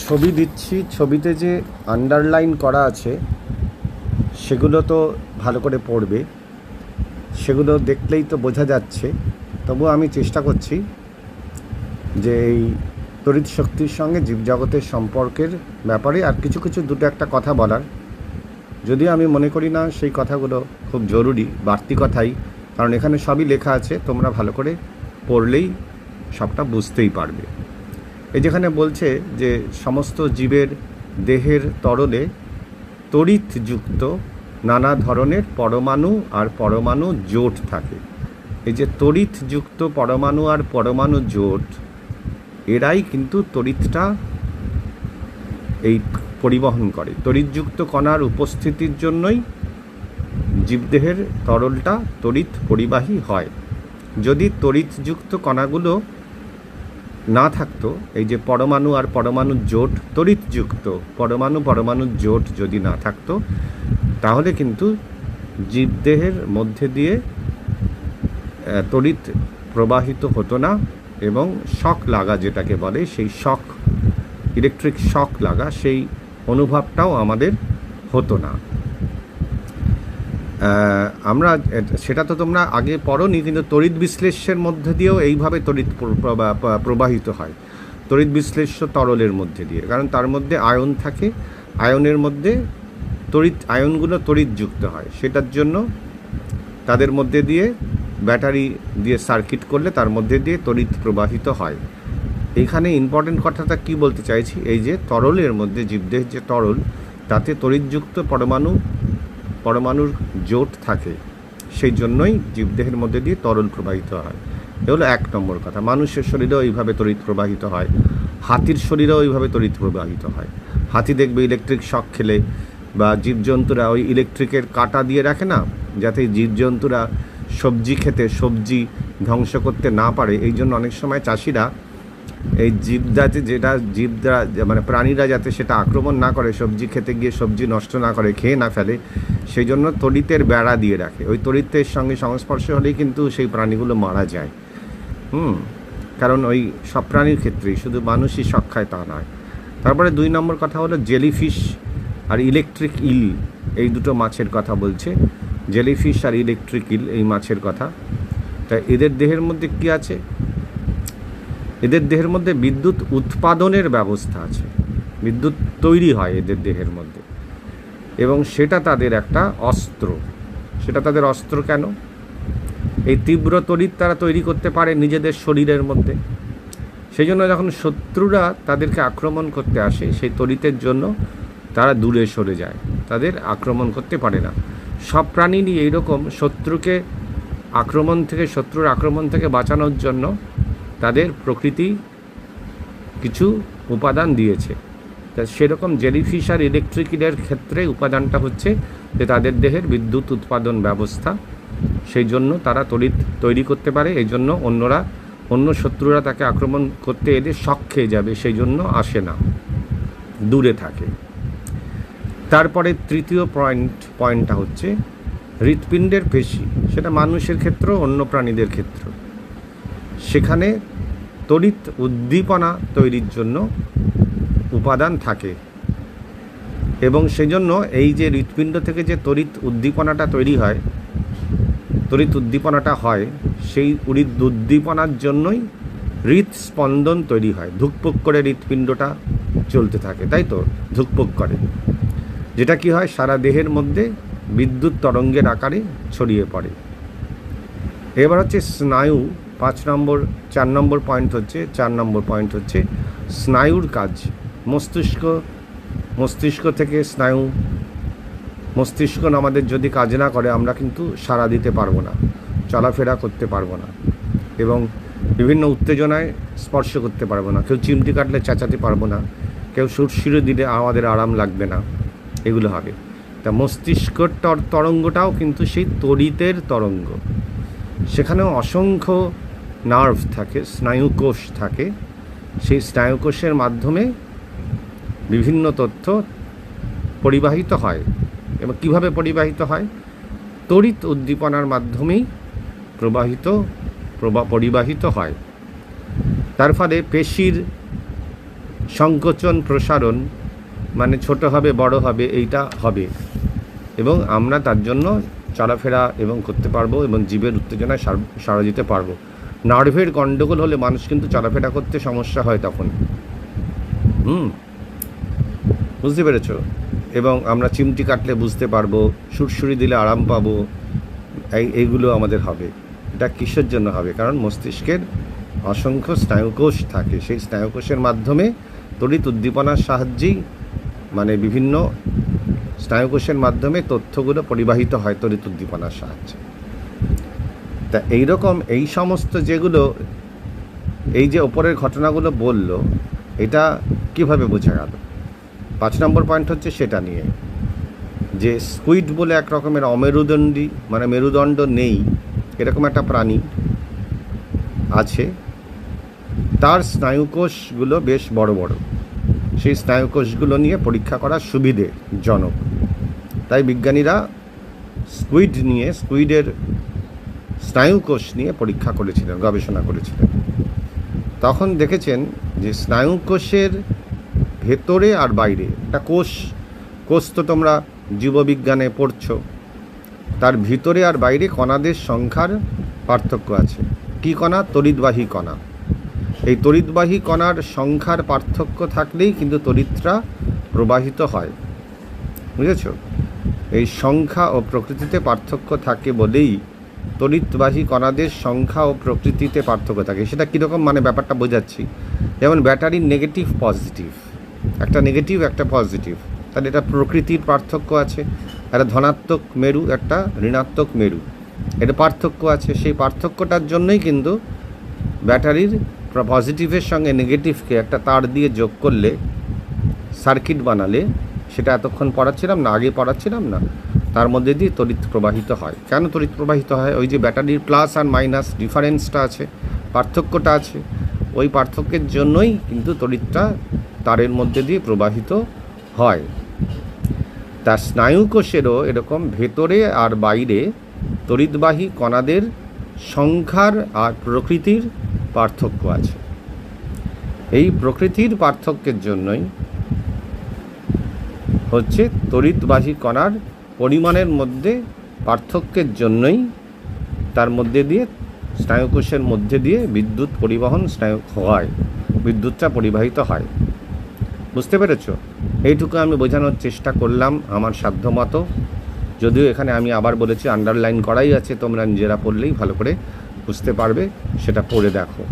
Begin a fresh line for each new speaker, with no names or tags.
ছবি দিচ্ছি, ছবিতে যে আন্ডারলাইন করা আছে সেগুলো তো ভালো করে পড়বে, সেগুলো দেখলেই তো বোঝা যাচ্ছে। তবু আমি চেষ্টা করছি যে এই তড়িৎ শক্তির সঙ্গে জীবজগতের সম্পর্কের ব্যাপারে আর কিছু কিছু দুটো একটা কথা বলার, যদিও আমি মনে করি না সেই কথাগুলো খুব জরুরি, বাড়তি কথাই, কারণ এখানে সবই লেখা আছে, তোমরা ভালো করে পড়লেই সবটা বুঝতেই পারবে। এই যেখানে বলছে যে সমস্ত জীবের দেহের তরলে তড়িৎযুক্ত নানা ধরনের পরমাণু আর পরমাণু জোট থাকে। এই যে তড়িৎযুক্ত পরমাণু আর পরমাণু জোট, এরাই কিন্তু তড়িৎটা এই পরিবহন করে। তড়িৎযুক্ত কণার উপস্থিতির জন্যই জীবদেহের তরলটা তড়িৎ পরিবাহী হয়। যদি তড়িৎযুক্ত কণাগুলো না থাকতো, এই যে পরমাণু আর পরমাণু জোট, তড়িৎযুক্ত পরমাণু জোট যদি না থাকতো, তাহলে কিন্তু জীবদেহের মধ্যে দিয়ে তড়িৎ প্রবাহিত হতো না, এবং শক লাগা যেটাকে বলে, সেই শক, ইলেকট্রিক শক লাগা, সেই অনুভবটাও আমাদের হতো না। আমরা সেটা তো তোমরা আগে পড়োনি, কিন্তু তড়িৎ বিশ্লেষ্যের মধ্যে দিয়েও এইভাবে তড়িৎ প্রবাহিত হয়, তড়িৎ বিশ্লেষ্য তরলের মধ্যে দিয়ে, কারণ তার মধ্যে আয়ন থাকে, আয়নের মধ্যে আয়নগুলো তড়িৎযুক্ত হয়, সেটার জন্য তাদের মধ্যে দিয়ে ব্যাটারি দিয়ে সার্কিট করলে তার মধ্যে দিয়ে তড়িৎ প্রবাহিত হয়। এইখানে ইম্পর্টেন্ট কথাটা কি বলতে চাইছি, এই যে তরলের মধ্যে, জীবদেহের যে তরল, তাতে তড়িৎযুক্ত পরমাণুর জোট থাকে, সেই জন্যই জীবদেহের মধ্যে দিয়ে তরল প্রবাহিত হয়। এ হলো এক নম্বর কথা। মানুষের শরীরেও এইভাবে তড়িৎ প্রবাহিত হয়, হাতির শরীরেও এইভাবে তড়িৎ প্রবাহিত হয়। হাতি দেখবে ইলেকট্রিক শক খেলে, বা জীবজন্তুরা ওই ইলেকট্রিকের কাঁটা দিয়ে রাখে না, যাতে জীবজন্তুরা সবজি খেতে, সবজি ধ্বংস করতে না পারে। এই জন্য অনেক সময় চাষিরা এই জীবরা মানে প্রাণীরা যাতে সেটা আক্রমণ না করে, সবজি খেতে গিয়ে সবজি নষ্ট না করে, খেয়ে না ফেলে, সেই জন্য তড়িতের বেড়া দিয়ে রাখে। ওই তড়িতের সঙ্গে সংস্পর্শ হলেই কিন্তু সেই প্রাণীগুলো মারা যায়। কারণ ওই সব প্রাণীর ক্ষেত্রেই, শুধু মানুষই শক খায় তা নয়। তারপরে 2 নম্বর কথা হলো জেলিফিশ আর ইলেকট্রিক ইল, এই দুটো মাছের কথা বলছে। জেলিফিশ আর ইলেকট্রিক ইল, এই মাছের কথা। তা এদের দেহের মধ্যে কি আছে? এদের দেহের মধ্যে বিদ্যুৎ উৎপাদনের ব্যবস্থা আছে, বিদ্যুৎ তৈরি হয় এদের দেহের মধ্যে, এবং সেটা তাদের একটা অস্ত্র। সেটা তাদের অস্ত্র কেন? এই তীব্র তড়িৎ তারা তৈরি করতে পারে নিজেদের শরীরের মধ্যে। সেই জন্য যখন শত্রুরা তাদেরকে আক্রমণ করতে আসে, সেই তড়িতের জন্য তারা দূরে সরে যায়, তাদের আক্রমণ করতে পারে না। সব প্রাণীরই এইরকম শত্রুর আক্রমণ থেকে বাঁচানোর জন্য তাদের প্রকৃতি কিছু উপাদান দিয়েছে। তা সেরকম জেলিফিশ আর ইলেকট্রিকের ক্ষেত্রে উপাদানটা হচ্ছে যে তাদের দেহের বিদ্যুৎ উৎপাদন ব্যবস্থা, সেই জন্য তারা তড়িৎ তৈরি করতে পারে। এই জন্য অন্য শত্রুরা তাকে আক্রমণ করতে এলে শক খেয়ে যাবে, সেই জন্য আসে না, দূরে থাকে। তারপরে তৃতীয় পয়েন্টটা হচ্ছে হৃৎপিণ্ডের পেশি, সেটা মানুষের ক্ষেত্র, অন্য প্রাণীদের ক্ষেত্র। সেখানে তড়িৎ উদ্দীপনা তৈরির জন্য উপাদান থাকে, এবং সেজন্য এই যে হৃৎপিণ্ড থেকে যে তড়িৎ উদ্দীপনাটা হয়, সেই উদ্দীপনার জন্যই হৃৎস্পন্দন তৈরি হয়। ধুকপুক করে হৃৎপিণ্ডটা চলতে থাকে, তাই তো, ধুকপুক করে, যেটা কি হয়, সারা দেহের মধ্যে বিদ্যুৎ তরঙ্গের আকারে ছড়িয়ে পড়ে। এবার হচ্ছে স্নায়ু, 4 নম্বর পয়েন্ট হচ্ছে স্নায়ুর কাজ। মস্তিষ্ক থেকে স্নায়ু, মস্তিষ্ক আমাদের যদি কাজ না করে, আমরা কিন্তু সাড়া দিতে পারবো না, চলাফেরা করতে পারবো না, এবং বিভিন্ন উত্তেজনায় স্পর্শ করতে পারবো না। কেউ চিমটি কাটলে চেঁচাতে পারবো না, কেউ সুরসুরে দিলে আমাদের আরাম লাগবে না, এগুলো হবে। তা মস্তিষ্কর তরঙ্গটাও কিন্তু সেই তড়িতের তরঙ্গ। সেখানেও অসংখ্য নার্ভ থাকে, স্নায়ুকোষ থাকে। সেই স্নায়ুকোষের মাধ্যমে বিভিন্ন তথ্য পরিবাহিত হয়। এবং কীভাবে পরিবাহিত হয়? তড়িৎ উদ্দীপনার মাধ্যমেই পরিবাহিত হয়। তার ফলে পেশির সংকোচন প্রসারণ, মানে ছোট হবে বড় হবে, এইটা হবে, এবং আমরা তার জন্য চলাফেরা এবং করতে পারবো এবং জীবের উত্তেজনায় সাড়া দিতে পারবো। নার্ভের গণ্ডগোল হলে মানুষ কিন্তু চলাফেরা করতে সমস্যা হয় তখন। বুঝতে পেরেছো? এবং আমরা চিমটি কাটলে বুঝতে পারবো, সুরসুরি দিলে আরাম পাবো, এইগুলো আমাদের হবে। এটা কিসের জন্য হবে? কারণ মস্তিষ্কের অসংখ্য স্নায়ুকোষ থাকে, সেই স্নায়ুকোষের মাধ্যমে তড়িৎ উদ্দীপনার সাহায্যেই, মানে বিভিন্ন স্নায়ুকোষের মাধ্যমে তথ্যগুলো পরিবাহিত হয় তড়িৎ উদ্দীপনার সাহায্যে। তা এইরকম এই সমস্ত যেগুলো, এই যে ওপরের ঘটনাগুলো বললো, এটা কিভাবে বোঝা গেল? 5 নম্বর পয়েন্ট হচ্ছে সেটা নিয়ে, যে স্কুইড বলে এক রকমের অমেরুদণ্ডী, মানে মেরুদণ্ড নেই এরকম একটা প্রাণী আছে, তার স্নায়ুকোষগুলো বেশ বড় বড়। সেই স্নায়ুকোষগুলো নিয়ে পরীক্ষা করা সুবিধেজনক, তাই বিজ্ঞানীরা স্কুইডের স্নায়ুকোষ নিয়ে পরীক্ষা করেছিলেন, গবেষণা করেছিলেন। তখন দেখেছেন যে স্নায়ুকোষের ভেতরে আর বাইরে একটা কোষ তো তোমরা জীববিজ্ঞানে পড়ছো, তার ভিতরে আর বাইরে কণাদের সংখ্যার পার্থক্য আছে। কী কণা? তড়িৎবাহী কণা। এই তড়িৎবাহী কণার সংখ্যার পার্থক্য থাকলেই কিন্তু তড়িৎটা প্রবাহিত হয়, বুঝেছ? এই সংখ্যা ও প্রকৃতিতে পার্থক্য থাকে বলেই তড়িৎবাহী কণাদের সংখ্যা ও প্রকৃতিতে পার্থক্য থাকে। সেটা কীরকম, মানে ব্যাপারটা বোঝাচ্ছি। যেমন ব্যাটারির নেগেটিভ পজিটিভ, একটা নেগেটিভ একটা পজিটিভ, তাহলে এটা প্রকৃতির পার্থক্য আছে। একটা ধনাত্মক মেরু, একটা ঋণাত্মক মেরু, এটা পার্থক্য আছে। সেই পার্থক্যটার জন্যই কিন্তু ব্যাটারির পজিটিভের সঙ্গে নেগেটিভকে একটা তার দিয়ে যোগ করলে, সার্কিট বানালে, সেটা এতক্ষণ পড়াচ্ছিলাম না, আগে পড়াচ্ছিলাম না, তার মধ্যে দিয়ে তড়িৎ প্রবাহিত হয়। কেন তড়িৎ প্রবাহিত হয়? ওই যে ব্যাটারির প্লাস আর মাইনাস ডিফারেন্সটা আছে, পার্থক্যটা আছে, ওই পার্থক্যের জন্যই কিন্তু তড়িৎটা তারের মধ্যে দিয়ে প্রবাহিত হয়। তার স্নায়ুকোষেরও এরকম ভেতরে আর বাইরে তড়িৎবাহী কণাদের সংখ্যার আর প্রকৃতির পার্থক্য আছে। এই প্রকৃতির পার্থক্যের জন্যই হচ্ছে তড়িৎবাহী কণার পরিমাণের মধ্যে পার্থক্যের জন্যই তার মধ্যে দিয়ে, স্নায়ুকোষের মধ্যে দিয়ে বিদ্যুৎ পরিবহন হয়, বিদ্যুৎটা পরিবাহিত হয়। বুঝতে পেরেছ? এইটুকু আমি বোঝানোর চেষ্টা করলাম আমার সাধ্যমতো। যদিও এখানে আমি আবার বলেছি আন্ডারলাইন করাই আছে, তোমরা নিজেরা পড়লেই ভালো করে বুঝতে পারবে, সেটা পড়ে দেখো।